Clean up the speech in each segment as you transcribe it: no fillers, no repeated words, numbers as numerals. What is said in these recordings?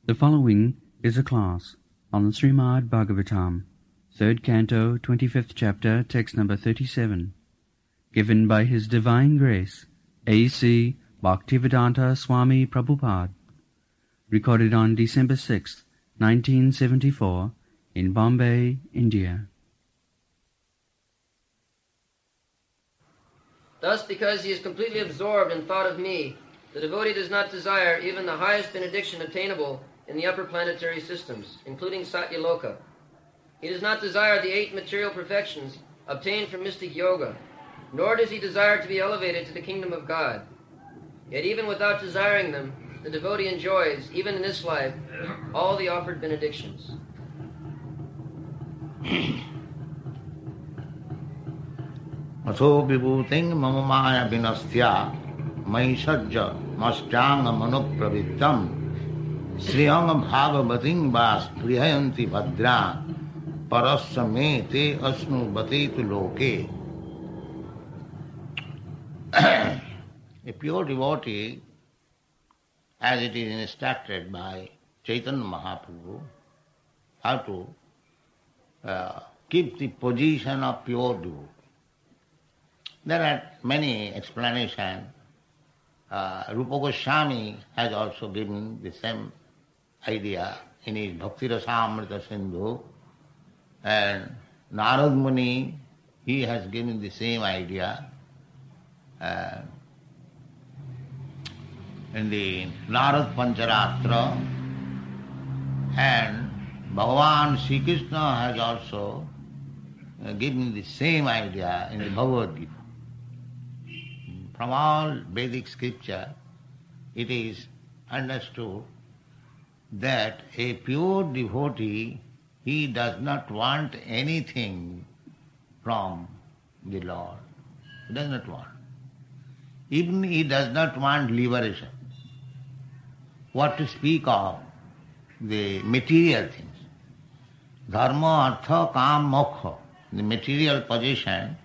The following is a class on the Srimad Bhagavatam, 3rd Canto, 25th Chapter, text number 37, given by His Divine Grace, A.C. Bhaktivedanta Swami Prabhupada, recorded on December 6, 1974, in Bombay, India. Thus, because he is completely absorbed in thought of me, the devotee does not desire even the highest benediction attainable in the upper planetary systems, including Satyaloka. He does not desire the 8 material perfections obtained from mystic yoga, nor does he desire to be elevated to the kingdom of God. Yet even without desiring them, the devotee enjoys, even in this life, all the offered benedictions. Aso vibhuting mamamaya vinastya maisajja mashtanga manopravittam Sriyam bhagavating vas prihayanti bhadra parasya me te asnu batetu loke. A pure devotee, as it is instructed by Chaitanya Mahaprabhu, how to keep the position of pure devotee. There are many explanations. Rupa Goswami has also given the same idea in his Bhakti Rasamrita Sindhu, and Narad Muni, he has given the same idea in the Narad Pancharatra, and Bhagavan Sri Krishna has also given the same idea in the Bhagavad Gita. From all Vedic scripture, it is understood that a pure devotee, he does not want anything from the Lord. He does not want. Even he does not want liberation. What to speak of the material things. Dharma, artha, kam, moksha. The material position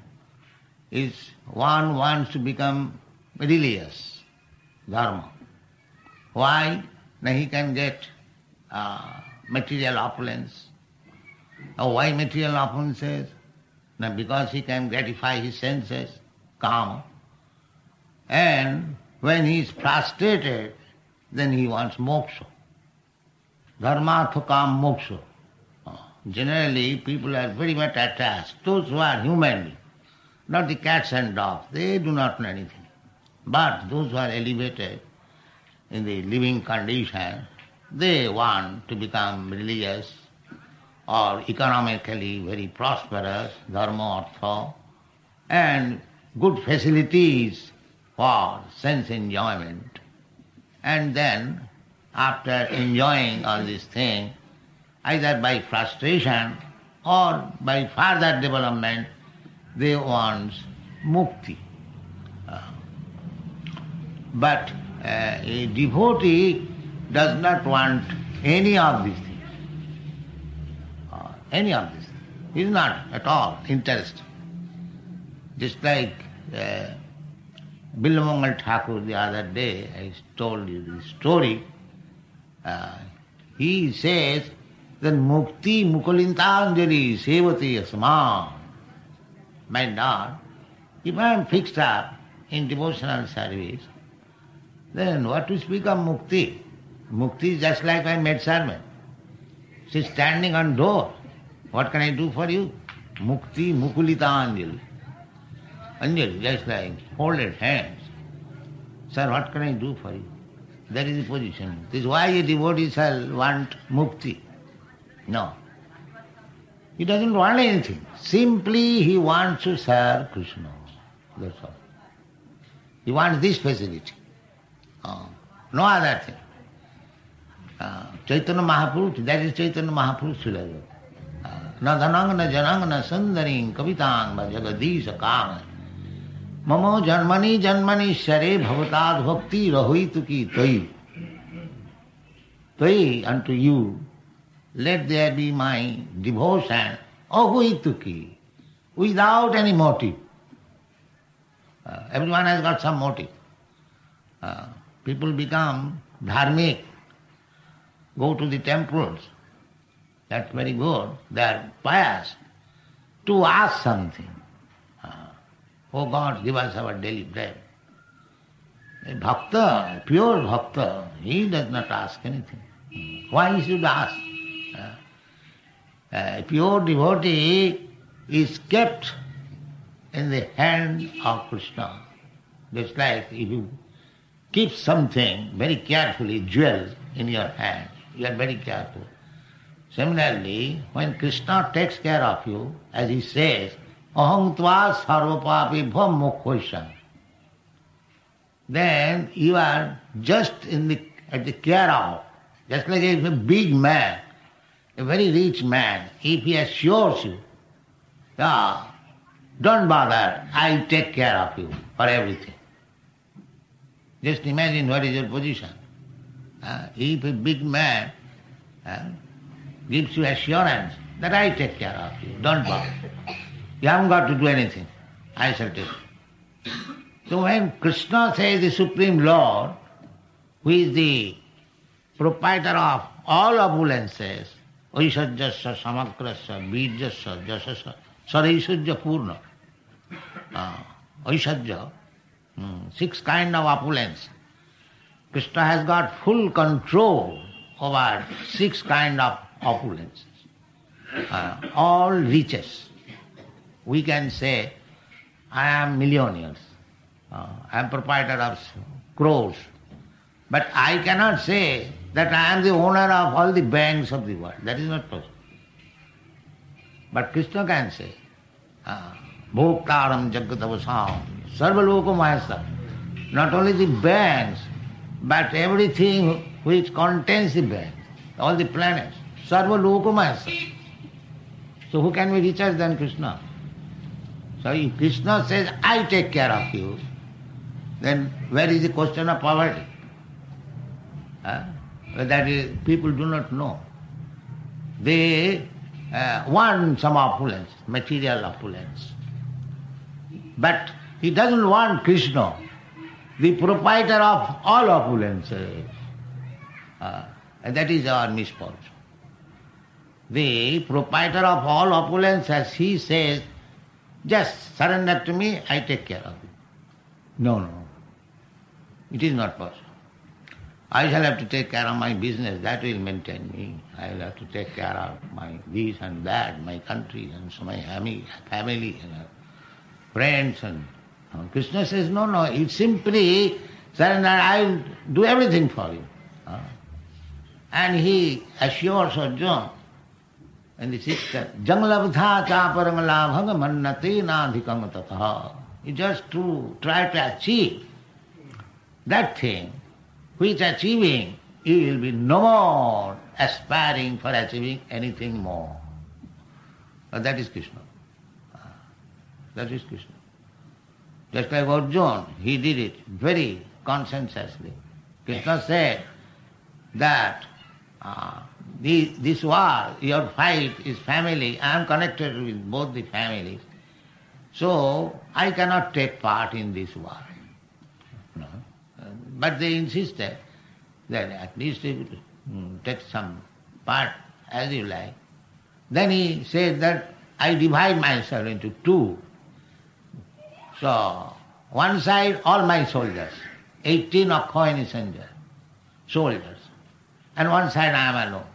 is one wants to become religious. Dharma. Why? Now he can get material opulence. Why material opulences? Now because he can gratify his senses, kama. And when he is frustrated, then he wants moksha. Dharma, artha, kam, moksha. Generally, people are very much attached. Those who are human beings, not the cats and dogs, they do not know anything. But those who are elevated in the living condition, they want to become religious or economically very prosperous, dharma, artha, and good facilities for sense enjoyment. And then, after enjoying all these things, either by frustration or by further development, they want mukti. But a devotee does not want any of these things. Any of these things. He is not at all interested. Just like Bilamangal Thakur the other day, I told you the story. He says that mukti mukulintanjali sevati asma. My Lord, if I am fixed up in devotional service, then what to speak of mukti? Mukti is just like my maid servant. She is standing on door. What can I do for you? Mukti mukulita anjali. Anjali, just like folded hands. Sir, what can I do for you? That is the position. This is why a devotee shall want mukti. No. He doesn't want anything. Simply he wants to serve Krishna. That's all. He wants this facility. No other thing. Chaitanya Mahaprabhu, that is Chaitanya Mahaprabhu Srila. Na dhanang na janang na sundaring kavitang va jagadisha kama. Mamo janmani janmani share bhavatad bhakti rahoitu ki toi. Toi unto you, let there be my devotion, ahoituki, without any motive. Everyone has got some motive. People become dharmic go to the temples. That's very good. They are pious. To ask something. Oh God, give us our daily bread. A bhakta, pure bhakta, he does not ask anything. Why he should ask? A pure devotee is kept in the hand of Krishna. Just like if you keep something very carefully, jewel in your hand, you are very careful. Similarly, when Krishna takes care of you, as he says, aham tva sarvapapi bham mukhoisam, then you are just at the care of, just like a big man, a very rich man, if he assures you, don't bother, I'll take care of you for everything. Just imagine what is your position. If a big man gives you assurance that I take care of you, don't bother. You haven't got to do anything. I shall take it. So when Krishna says the Supreme Lord, who is the proprietor of all opulences, Aishajyasya, Samakrasya, Bijyasya, Jasasya, Saraishajya Purna, Aishajya, 6 kinds of opulence. Krishna has got full control over 6 kinds of opulences, all riches. We can say, I am millionaires, I am proprietor of crores, but I cannot say that I am the owner of all the banks of the world. That is not possible. But Krishna can say, Bhoktaram Jagatavasam, Sarvaloka Mahasa. Not only the banks, but everything which contains the banks, all the planets, Sarvaloka Mahasa. So who can be richer than Krishna? So if Krishna says, I take care of you, then where is the question of poverty? That is, people do not know. They want some opulence, material opulence. But he doesn't want Krishna, the proprietor of all opulences. And that is our misfortune. The proprietor of all opulences, he says, just surrender to me, I take care of you. No. It is not possible. I shall have to take care of my business, that will maintain me. I will have to take care of my this and that, my country and so my family and friends. And Krishna says, no, it's simply surrender, I will do everything for you. And he assures Arjuna in the 6th, Jangalabdha chaparangalabhanga mannate nadhikam tatha. You just to try to achieve that thing, which achieving, you will be no more aspiring for achieving anything more. That is Krishna. That is Krishna. Just like Arjuna, he did it very conscientiously. Krishna said that this war, your fight is family, I am connected with both the families, so I cannot take part in this war. No. But they insisted that at least you take some part as you like. Then he said that I divide myself into 2. So one side all my soldiers, 18 Akhoini soldiers, and one side I am alone.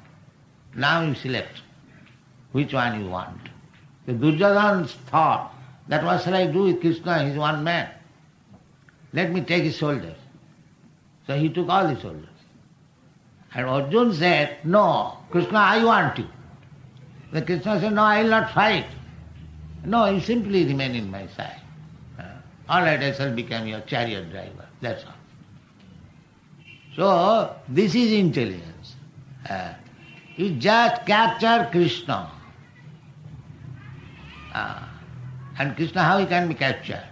Now you select which one you want. The Duryodhana's thought that what shall I do with Krishna? He is one man. Let me take his soldiers. So he took all the soldiers. And Arjuna said, no, Krishna, I want you. The Krishna said, no, I will not fight. No, you simply remain in my side. All right, I shall become your chariot driver. That's all. So, this is intelligence. You just capture Krishna. And Krishna, how he can be captured?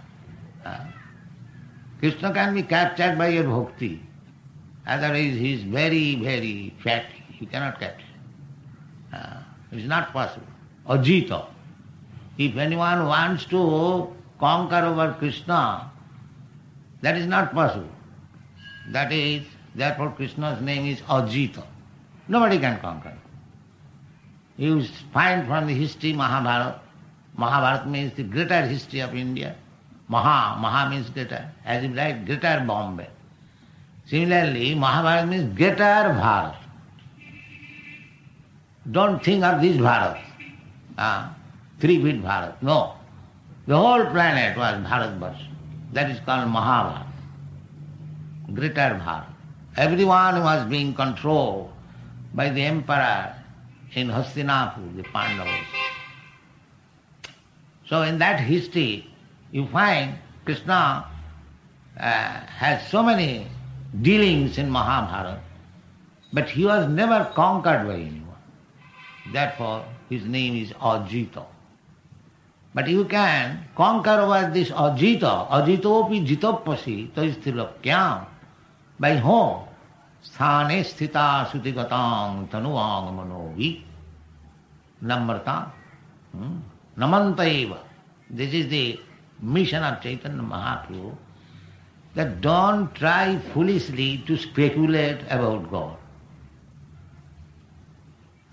Krishna can be captured by your bhakti. Otherwise he is very, very fatty. You cannot capture. It is not possible. Ajita. If anyone wants to conquer over Krishna, that is not possible. That is, therefore Krishna's name is Ajita. Nobody can conquer. You find from the history Mahabharata. Mahabharata means the greater history of India. Maha means greater, as if like greater Bombay. Similarly, Mahabharata means greater Bharat. Don't think of this Bharat, 3 feet Bharat. No. The whole planet was Bharatvarsha. That is called Mahabharata. Greater Bharat. Everyone was being controlled by the emperor in Hastinapur, the Pandavas. So in that history, you find Krishna has so many dealings in Mahabharata, but he was never conquered by anyone. Therefore, his name is Ajita. But you can conquer over this Ajita. Ajitopi jitopasi taisthilapyam. By whom? Sthane sthita sutigatang tanuang manovi namrta namantaiva. This is the mission of Chaitanya Mahaprabhu, that don't try foolishly to speculate about God.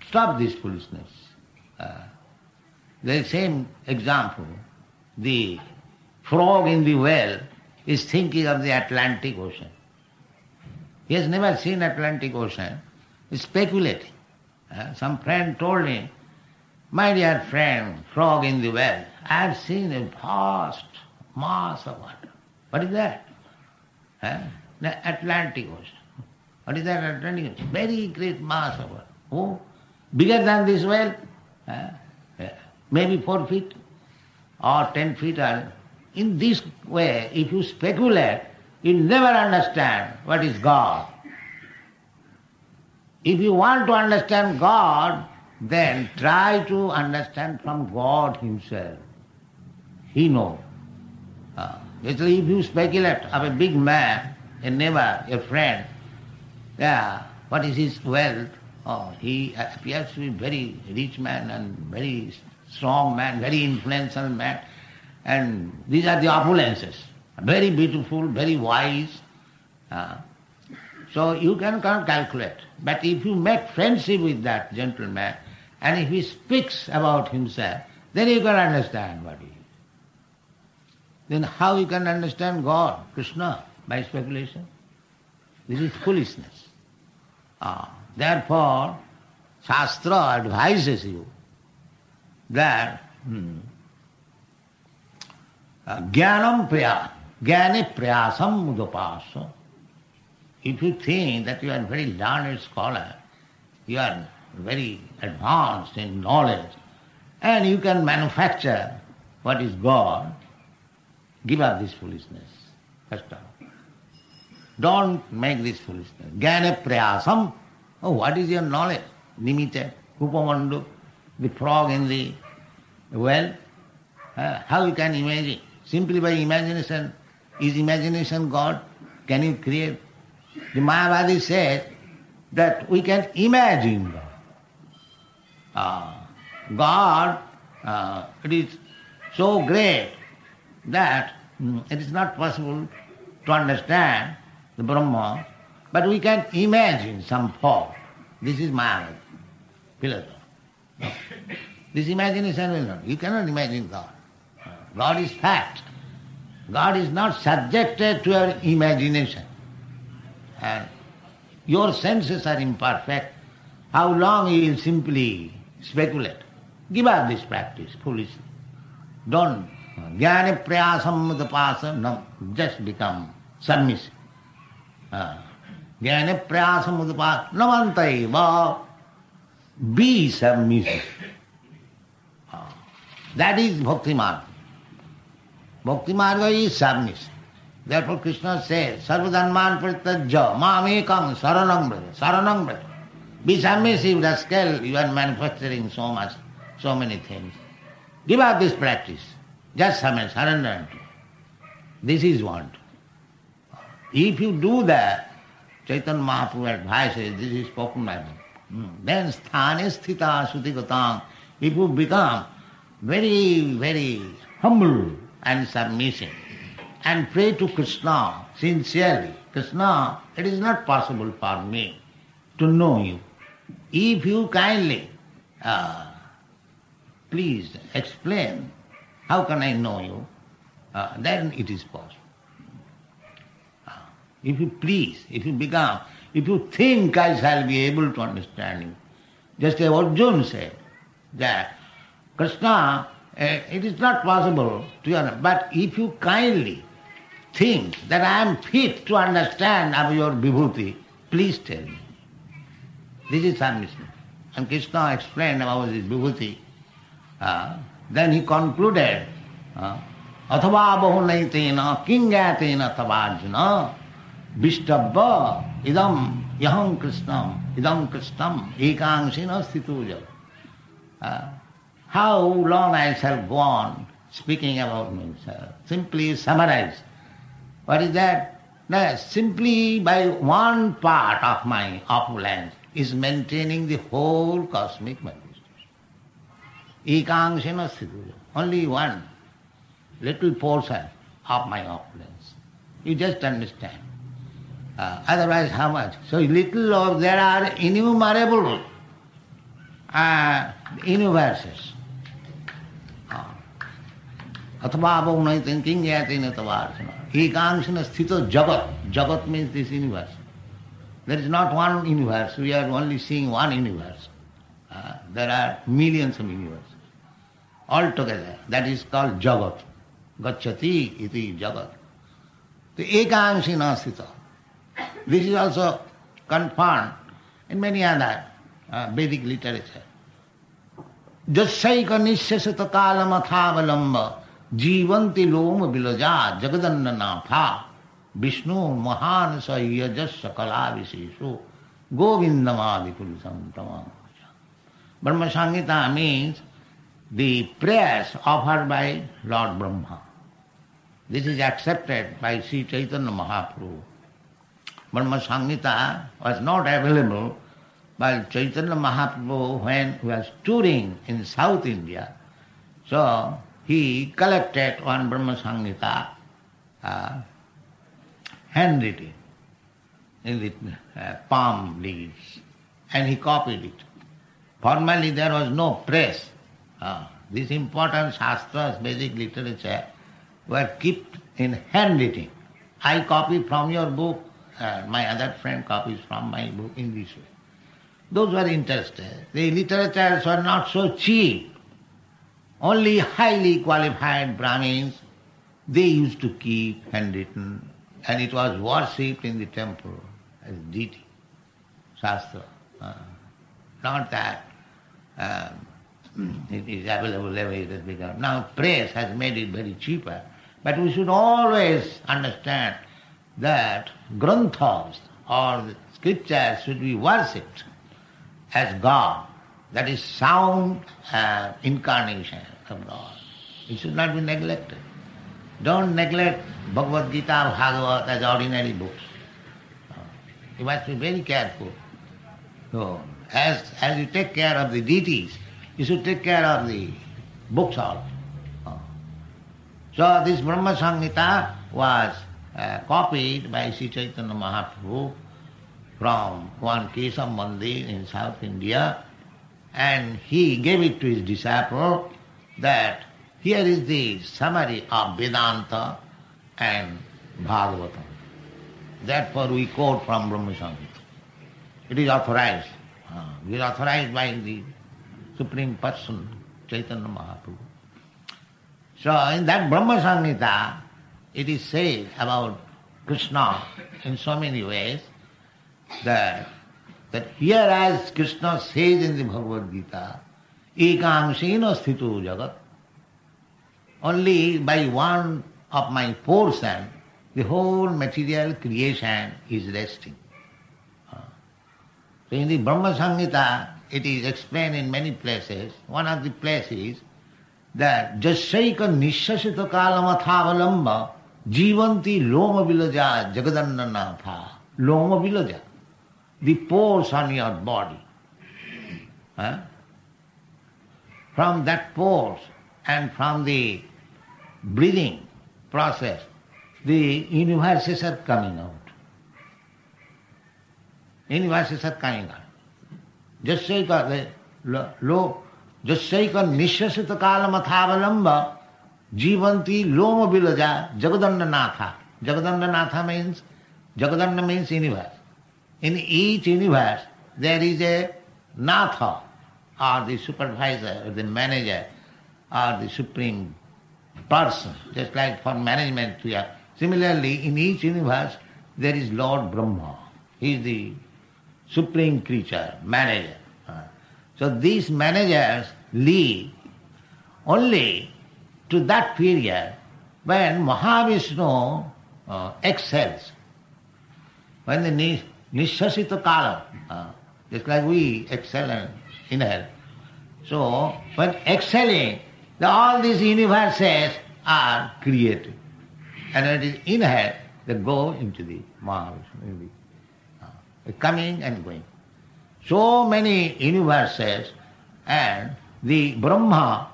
Stop this foolishness. The same example, the frog in the well is thinking of the Atlantic Ocean. He has never seen Atlantic Ocean. He is speculating. Some friend told him, "My dear friend, frog in the well, I have seen a vast mass of water." What is that? The Atlantic Ocean. What is that Atlantic Ocean? Very great mass of water. Oh, bigger than this well? Maybe 4 feet or 10 feet. In this way, if you speculate, you never understand what is God. If you want to understand God, then try to understand from God Himself. He knows. Basically, if you speculate of a big man, a neighbor, a friend, what is his wealth? Oh, he appears to be very rich man and very strong man, very influential man, and these are the opulences. Very beautiful, very wise. So you cannot calculate. But if you make friendship with that gentleman, and if he speaks about himself, then you can understand what he is. Then how you can understand God, Krishna, by speculation? This is foolishness. Therefore, Shastra advises you that jnanam jnane prayasam mudapasa. If you think that you are a very learned scholar, you are very advanced in knowledge, and you can manufacture what is God, give up this foolishness. First of all. Don't make this foolishness. Jnane prayasam. Oh, what is your knowledge? Nimitta, Upamandu, the frog in the well. How you can imagine? Simply by imagination. Is imagination God? Can you create? The Mayavadi says that we can imagine God. God, it is so great that it is not possible to understand the Brahma, but we can imagine some form. This is Mayavadi philosophy. No. This imagination will not. You cannot imagine God. God is fact. God is not subjected to your imagination. And your senses are imperfect. How long you will simply speculate? Give up this practice foolishly. Don't. Jnane prayasam mudapasa. No, just become submissive. Jnane prayasam mudapasa. Namantaiva. Be submissive. That is bhakti marga. Bhakti marga is submissive. Therefore Krishna says, Sarvadharman parityajya mamekam saranam braja. Saranam braja. Be submissive, rascal, you are manufacturing so many things. Give up this practice. Just surrender to it. This is want. If you do that, Chaitanya Mahaprabhu advises, this is spoken by him. Then sthane sthita sutigatang. If you become very, very humble and submissive, and pray to Krishna sincerely. Krishna, it is not possible for me to know you. if you kindly please explain, how can I know you? Then it is possible. If you please, if you think I shall be able to understand you, just as Arjuna said, that Krishna, it is not possible to understand, but if you kindly think that I am fit to understand of your vibhuti, please tell me. This is submission. And Krishna explained about this vibhuti. Then he concluded, Athava bahunaitena kingatena tavajna Vishtabha idam yaham krishnam ekangsina stituja. How long I shall go on speaking about myself? Simply summarize. What is that? That simply by one part of my opulence is maintaining the whole cosmic manifestation. Ekangsina stituja. Only one little portion of my opulence. You just understand. Otherwise, how much? So little of there are innumerable universes. Athava bhaunaitin kinyatin atavarjana. Ekangsana sthito jagat. Jagat means this universe. There is not one universe. We are only seeing one universe. There are millions of universes. Altogether, that is called jagat. Gacchati iti jagat. The ekangsana sthito. This is also confirmed in many other Vedic literature. Jasaika nishasata kalama thavalamba jivanti loma vilaja jagadanna natha Vishnu mahan sayajas sakala viseshu govindamadi purisam tamam. Brahma Samhita means the prayers offered by Lord Brahma. This is accepted by Sri Chaitanya Mahaprabhu. Brahma Samhita was not available while Chaitanya Mahaprabhu, when he was touring in South India, so he collected one Brahma Samhita handwritten in the palm leaves, and he copied it. Formerly there was no press. These important shastras, Vedic literature, were kept in handwriting. I copy from your book, my other friend copies from my book in this way. Those were interested. The literatures were not so cheap. Only highly qualified Brahmins, they used to keep handwritten, and it was worshipped in the temple as deity, shastra. Not that it is available everywhere it has become. Now press has made it very cheaper. But we should always understand that granthas or the scriptures should be worshipped as God. That is sound incarnation of God. It should not be neglected. Don't neglect Bhagavad Gita or Bhagavad as ordinary books. You must be very careful. So, as you take care of the deities, you should take care of the books also. So this Brahma Samhita was copied by Sri Chaitanya Mahaprabhu from one Kesam Mandir in South India, and he gave it to his disciple that here is the summary of Vedanta and Bhagavatam. Therefore we quote from Brahma Samhita. It is authorized. It is authorized by the Supreme Person, Chaitanya Mahaprabhu. So in that Brahma Samhita, it is said about Krishna in so many ways that here as Krishna says in the Bhagavad Gita, ekangsena sthito jagat, only by one of my portion, the whole material creation is resting. So in the Brahma Samhita, it is explained in many places. One of the places that jasaika nishasita kalamathavalamba jivanti loma vilaja jagadannanatha. Loma vilaja, the pores on your body. From that pores and from the breathing process, the universes are coming out. Universes are coming out. Jasyaika nishasita kalamathavalamba jivanti loma bilaja jagadanda natha. Jagadanda natha means, Jagadanda means universe. In each universe there is a natha, or the supervisor, or the manager, or the supreme person, just like for management we have. Similarly, in each universe there is Lord Brahma. He is the supreme creature, manager. So these managers live only to that period when Mahavishnu excels. When the Nishasita Kala, just like we excel and inhale. So when excelling, all these universes are created. And when it is inhaled, they go into the Mahavishnu, coming and going. So many universes, and the Brahma,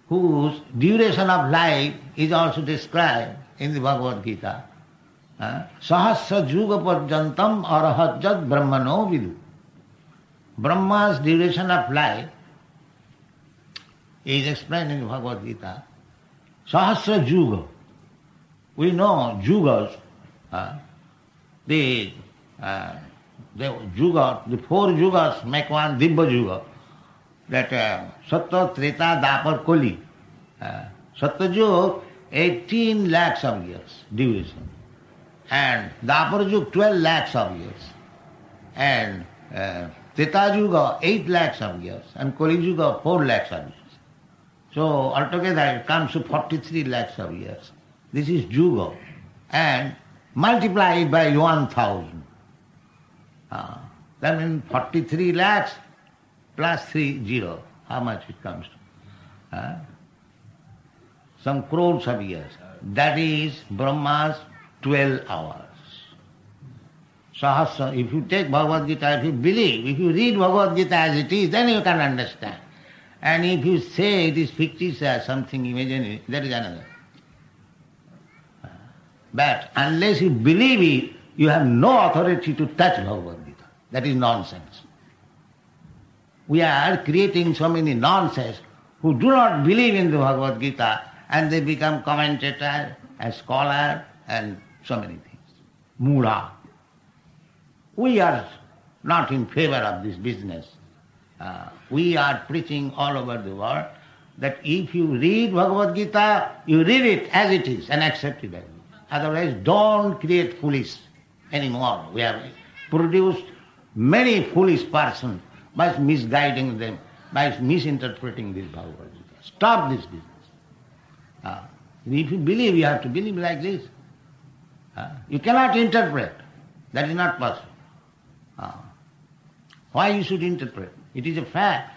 whose duration of life is also described in the Bhagavad Gita. Sahasra juga parjantam arahajjat brahmano vidu. Brahma's duration of life is explained in the Bhagavad Gita. Sahasra juga. We know yugas, the yuga, the four yugas make one Dibba yuga. That Sattva, Treta, Dapar, Kali. Sattva yuga, 18 lakhs of years duration. And Dapar yuga, 12 lakhs of years. And Treta yuga, 8 lakhs of years. And Kali yuga, 4 lakhs of years. So altogether it comes to 43 lakhs of years. This is yuga. And multiply it by 1,000. That means 43 lakhs plus 30. How much it comes to? Some crores of years. That is Brahma's 12 hours. Sahasra, if you take Bhagavad Gita, if you believe, if you read Bhagavad Gita as it is, then you can understand. And if you say it is fictitious, something imaginary, that is another. But unless you believe it, you have no authority to touch Bhagavad Gita. That is nonsense. We are creating so many nonsense who do not believe in the Bhagavad Gita, and they become commentator and scholar and so many things. Mura. We are not in favor of this business. We are preaching all over the world that if you read Bhagavad Gita, you read it as it is and accept it as it is. Otherwise, don't create foolish anymore. We have produced many foolish persons by misguiding them, by misinterpreting this Bhagavad Gita. Stop this business. If you believe, you have to believe like this. You cannot interpret. That is not possible. Why you should interpret? It is a fact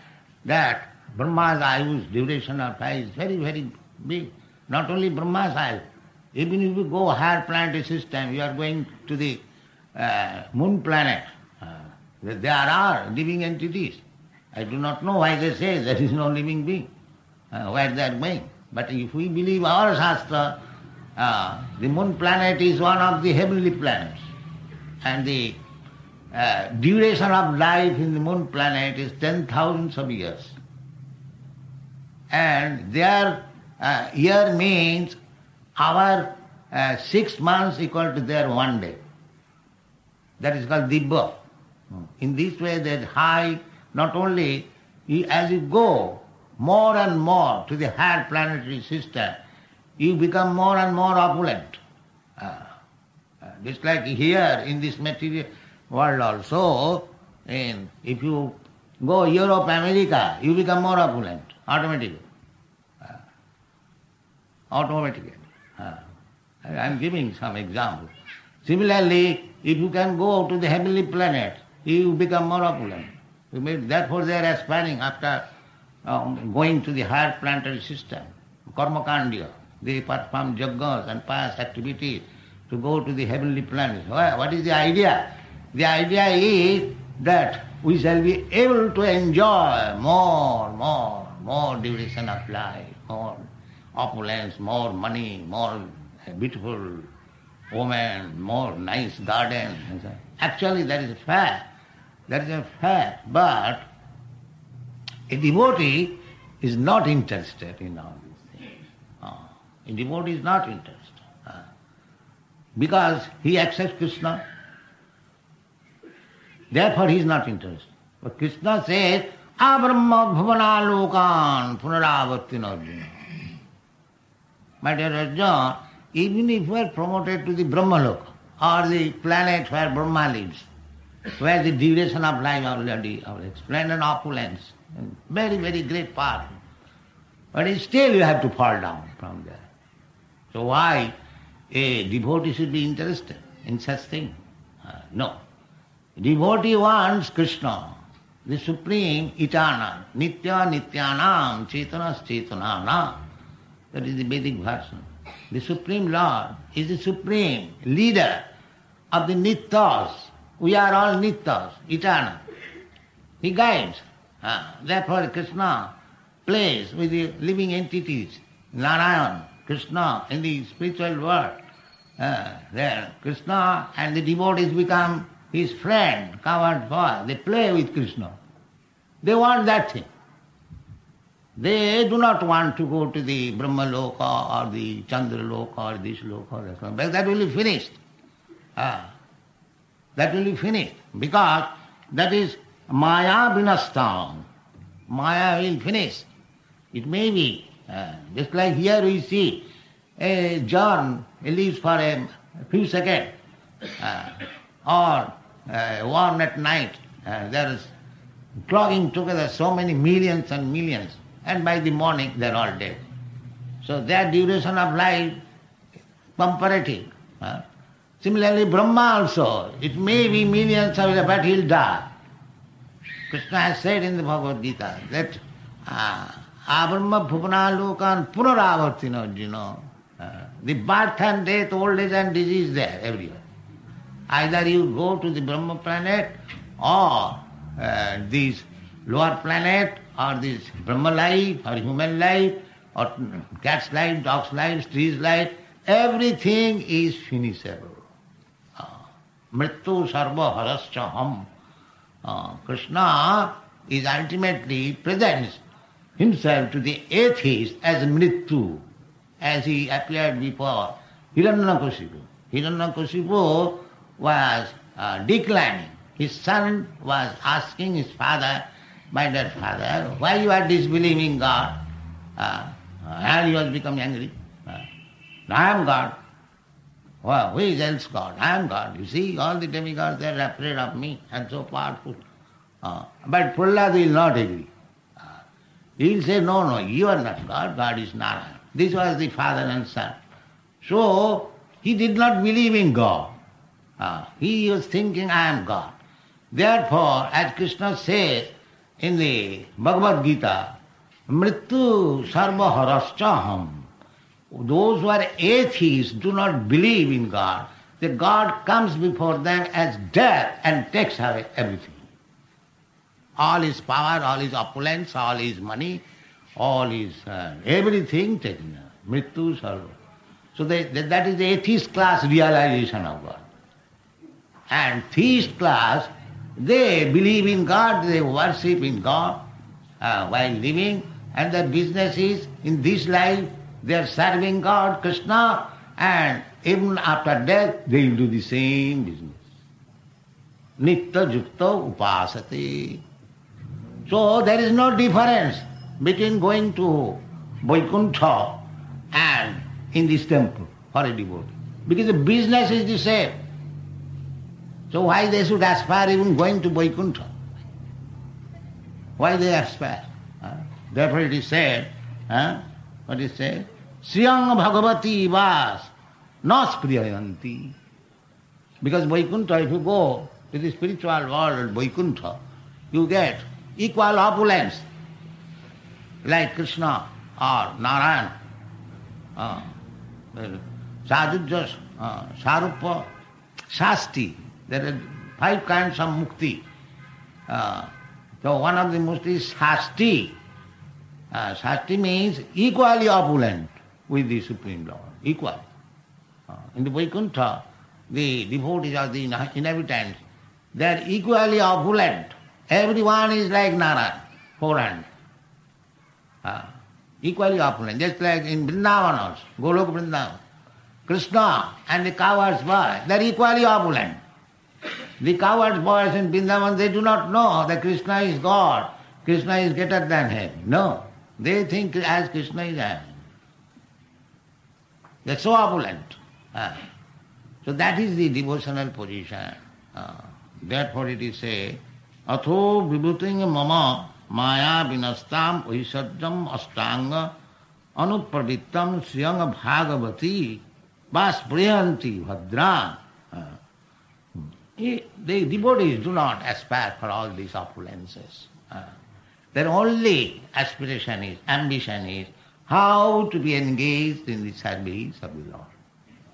that Brahma's ayu's duration of life is very, very big. Not only Brahma's ayu. Even if you go higher planetary system, you are going to the moon planet. There are living entities. I do not know why they say there is no living being, where they are going. But if we believe our Shastra, the moon planet is one of the heavenly planets. And the duration of life in the moon planet is 10,000 of years. And their year means our 6 months equal to their 1 day. That is called Dibba. In this way that high, not only as you go more and more to the higher planetary system, you become more and more opulent. Just like here in this material world also, if you go Europe, America, you become more opulent automatically. Automatically. I am giving some examples. Similarly, if you can go to the heavenly planet, you become more opulent. Therefore they are aspiring after going to the higher planetary system, karma kandya. They perform yajnas and pious activities to go to the heavenly planet. What is the idea? The idea is that we shall be able to enjoy more duration of life, more opulence, more money, more beautiful women, more nice gardens. Actually that is a fact. That is a fact. But A devotee is not interested in all these things. A devotee is not interested. Because he accepts Krishna. Therefore he is not interested. But Krishna says, Abrahma bhavana lokan punaravartin Arjuna. My dear Arjuna, even if we are promoted to the Brahmaloka or the planet where Brahma lives, where the duration of life already explained and opulence, and very, very great power, but still you have to fall down from there. So why a devotee should be interested in such thing? No. Devotee wants Krishna, the supreme, eternal, nitya nityanam, chetanas chetananam. That is the Vedic version. The Supreme Lord is the supreme leader of the nityas. We are all nityas, eternal. He guides. Therefore Krishna plays with the living entities. Narayan, Krishna in the spiritual world. There Krishna and the devotees become his friend, covered boy. They play with Krishna. They want that thing. They do not want to go to the Brahmaloka or the Chandraloka or this loka or that. But that will be finished. That will be finished. Because that is Maya vinastam. Maya will finish. It may be, just like here we see a John lives for a few seconds, or one at night, there is clogging together so many millions and millions, and by the morning they are all dead. So their duration of life comparative. Similarly Brahma also, it may be millions of years, but he will die. Krishna has said in the Bhagavad Gita that Abrahma bhuvana lokan punaravartina Arjuna. The birth and death, old age and disease there everywhere. Either you go to the Brahma planet or this lower planet or this Brahma life or human life or cat's life, dog's life, tree's life, everything is finishable. Mrittu sarva harascha ham. Krishna is ultimately presents himself to the atheist as Mrittu, as he appeared before Hiranyakashipu. Hiranyakashipu was declining. His son was asking his father, my dear father, why you are disbelieving God? And he was becoming angry. I am God. Well, who is else God? I am God. You see, all the demigods, they are afraid of me and so powerful. But Prahlad will not agree. He will say, no, you are not God, God is Narayan. This was the father and son. So, he did not believe in God. He was thinking, I am God. Therefore, as Krishna says in the Bhagavad Gita, Mrittu sarva haraschaham. Those who are atheists do not believe in God. The God comes before them as death and takes away everything. All his power, all his opulence, all his money, all his everything taken away. Mrittu sarva. So that is the atheist class realization of God. And theist class, they believe in God, they worship in God while living, and their business is in this life they are serving God, Krishna, and even after death they will do the same business. Nitya jukta upasate. So there is no difference between going to Vaikuntha and in this temple for a devotee. Because the business is the same. So why they should aspire even going to Vaikuntha? Why they aspire? Therefore it is said, what is said? Sriyang Bhagavati vas naspriyayanti. Because Vaikuntha, if you go to the spiritual world, Vaikuntha, you get equal opulence, like Krishna or Narayan. Sadhujya, Sarupa, Shasti. There are 5 kinds of mukti. So one of the mukti is Shasti. Shasti means equally opulent with the Supreme Lord. Equal. In the Vaikuntha, the devotees or the inhabitants, they are equally opulent. Everyone is like Narayan, 4 hands. Equally opulent, just like in Vrindavan also, Golok Vrindavan. Krishna and the cowherd's boy, they are equally opulent. The cowherd's boys in Vrindavan, they do not know that Krishna is God, Krishna is greater than him. No, they think as Krishna is I. They are so opulent. So that is the devotional position. Therefore it is said, Atho vibhuting mama maya vinastam vaisajam astanga anupravittam sriyanga bhagavati vaspriyanti bhadra. The devotees do not aspire for all these opulences. Their only aspiration is, ambition is, how to be engaged in the service of the Lord.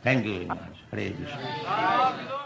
Thank you very much. Hare Krishna.